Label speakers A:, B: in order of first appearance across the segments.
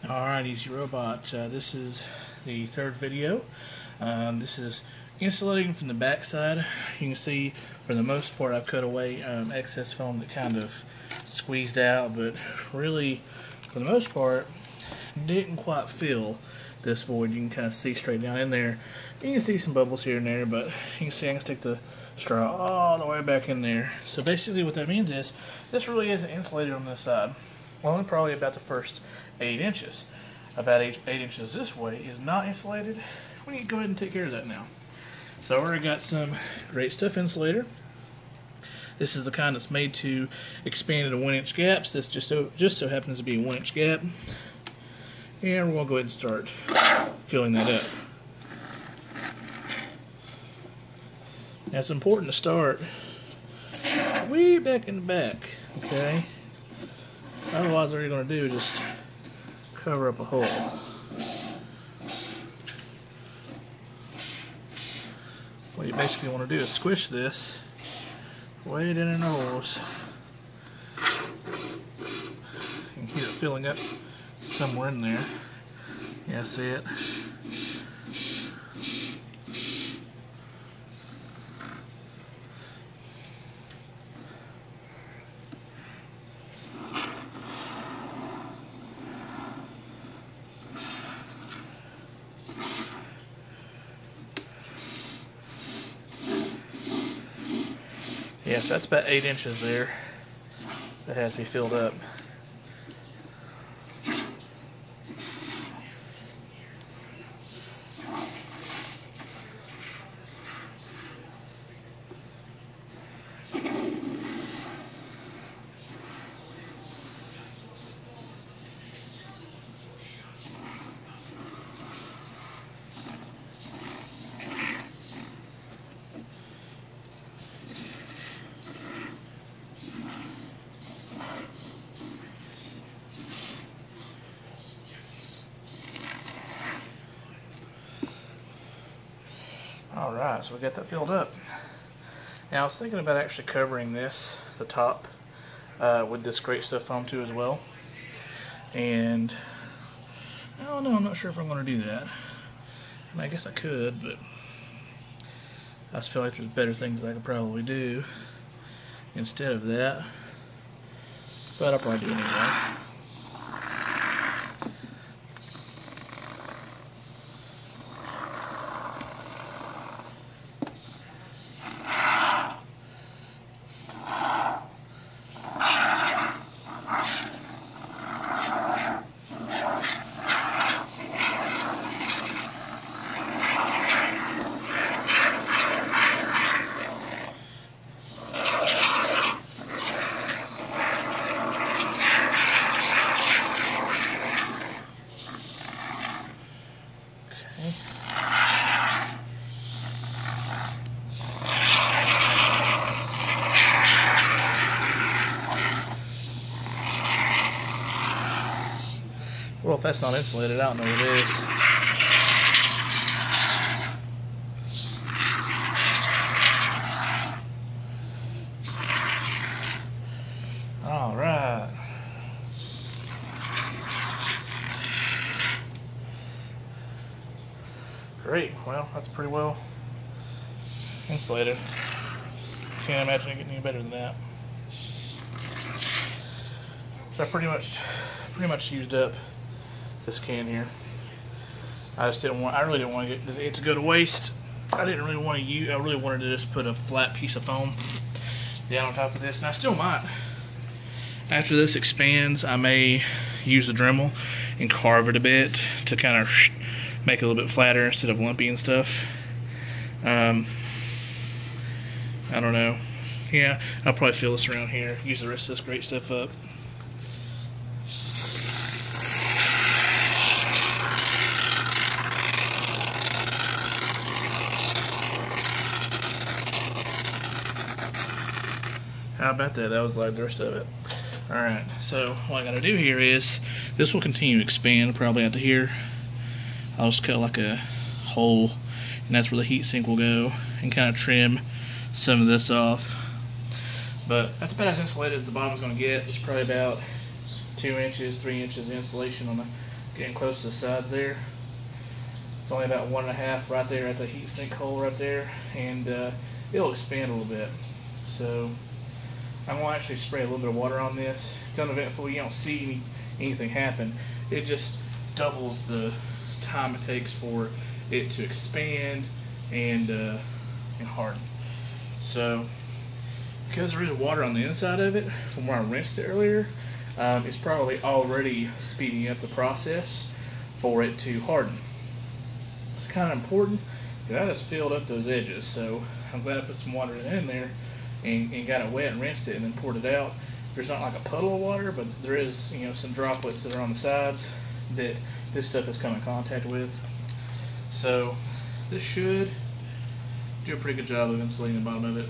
A: Alright, Easy Robot. This is the third video. This is insulating from the back side. You can see for the most part I've cut away excess foam that kind of squeezed out, but really for the most part didn't quite fill this void. You can kind of see straight down in there. You can see some bubbles here and there, but you can see I can stick the straw all the way back in there. So basically what that means is this really isn't insulated on this side. Only probably about the first 8 inches. About 8 inches this way is not insulated. We need to go ahead and take care of that now. So I already got some Great Stuff insulator. This is the kind that's made to expand into 1-inch gaps. This just so happens to be a 1-inch gap. And we're going to go ahead and start filling that up. Now it's important to start way back in the back, okay? Otherwise all you're going to do is just cover up a hole. What you basically want to do is squish this way down in the holes. You can hear it filling up somewhere in there. Yeah, see it? Yeah, so that's about 8 inches there that has to be filled up. Alright, so we got that filled up. Now I was thinking about actually covering this, the top, with this Great Stuff foam too as well. And I don't know, I'm not sure if I'm going to do that. I mean, I guess I could, but I just feel like there's better things I could probably do instead of that. But I'll probably do it anyway. Well, if that's not insulated, I don't know what it is. All right. Great. Well, that's pretty well insulated. Can't imagine it getting any better than that. So I pretty much used up this can here. I really didn't want it to go to waste. I didn't really want to use, I really wanted to just put a flat piece of foam down on top of this, and I still might. After this expands, I may use the Dremel and carve it a bit to kind of make it a little bit flatter instead of lumpy and stuff. I don't know. Yeah, I'll probably fill this around here, use the rest of this Great Stuff up. How about that? That was like the rest of it. Alright, so what I gotta do here is, this will continue to expand probably out to here. I'll just cut like a hole, and that's where the heat sink will go, and kind of trim some of this off. But that's about as insulated as the bottom's gonna get. It's probably about 2 inches, 3 inches of insulation on the getting close to the sides there. It's only about 1.5 right there at the heat sink hole right there, and it'll expand a little bit. So I'm going to actually spray a little bit of water on this. It's uneventful. You don't see anything happen. It just doubles the time it takes for it to expand and harden. So because there is water on the inside of it from where I rinsed it earlier, it's probably already speeding up the process for it to harden. It's kind of important because I just filled up those edges, so I'm glad I put some water in there and got it wet and rinsed it and then poured it out. There's not like a puddle of water, but there is, you know, some droplets that are on the sides that this stuff has come in contact with. So this should do a pretty good job of insulating the bottom of it.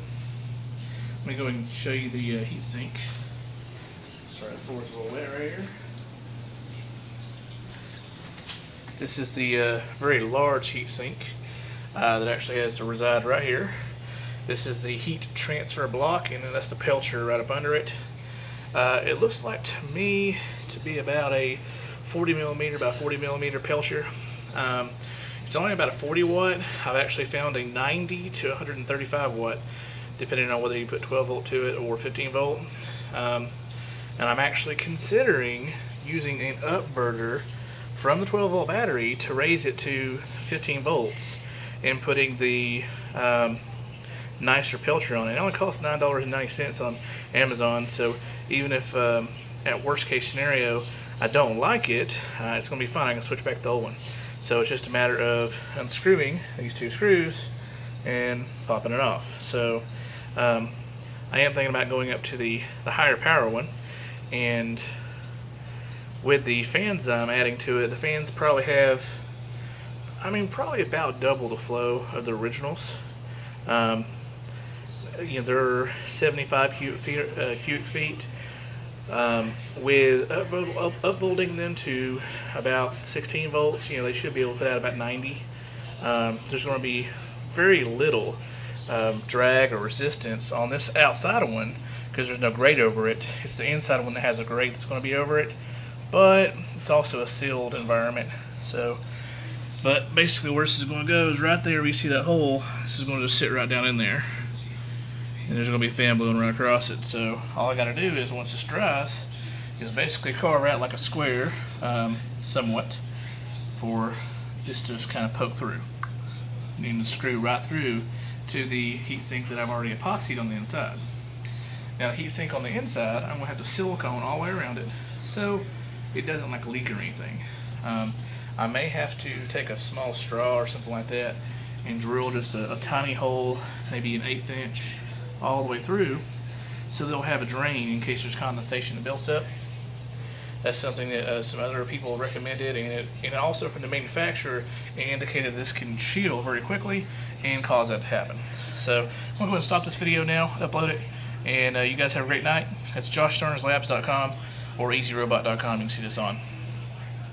A: Let me go ahead and show you the heat sink. Sorry, the floor's a little wet right here. This is the very large heat sink that actually has to reside right here. This is the heat transfer block, and then that's the pelcher right up under it. It looks like to me to be about a 40 millimeter by 40 millimeter pelcher. It's only about a 40 watt. I've actually found a 90 to 135 watt, depending on whether you put 12 volt to it or 15 volt. And I'm actually considering using an upverter from the 12 volt battery to raise it to 15 volts and putting the nicer pelcher on it. It only costs $9.90 on Amazon, so even if at worst case scenario I don't like it, it's going to be fine. I can switch back to the old one. So it's just a matter of unscrewing these two screws and popping it off. So I am thinking about going up to the higher power one, and with the fans I'm adding to it, the fans probably have, probably about double the flow of the originals. You know, they're 75 cubic feet. With upvolting them to about 16 volts, you know, they should be able to put out about 90. There's going to be very little drag or resistance on this outside one because there's no grate over it. It's the inside one that has a grate that's going to be over it, but it's also a sealed environment. So, but basically where this is going to go is right there where you see that hole. This is going to just sit right down in there, and there's going to be a fan blowing right across it. So all I got to do is, once this dries, is basically carve out like a square, somewhat, for this to just kind of poke through. You need to screw right through to the heatsink that I've already epoxied on the inside. Now the heatsink on the inside, I'm going to have to silicone all the way around it so it doesn't like leak or anything. I may have to take a small straw or something like that and drill just a tiny hole, maybe an 1/8 inch, all the way through, so they'll have a drain in case there's condensation that builds up. That's something that some other people recommended, and also from the manufacturer, it indicated this can shield very quickly and cause that to happen. So I'm going to go ahead and stop this video now, upload it, and you guys have a great night. That's JoshSturnersLabs.com or EasyRobot.com. You can see this on.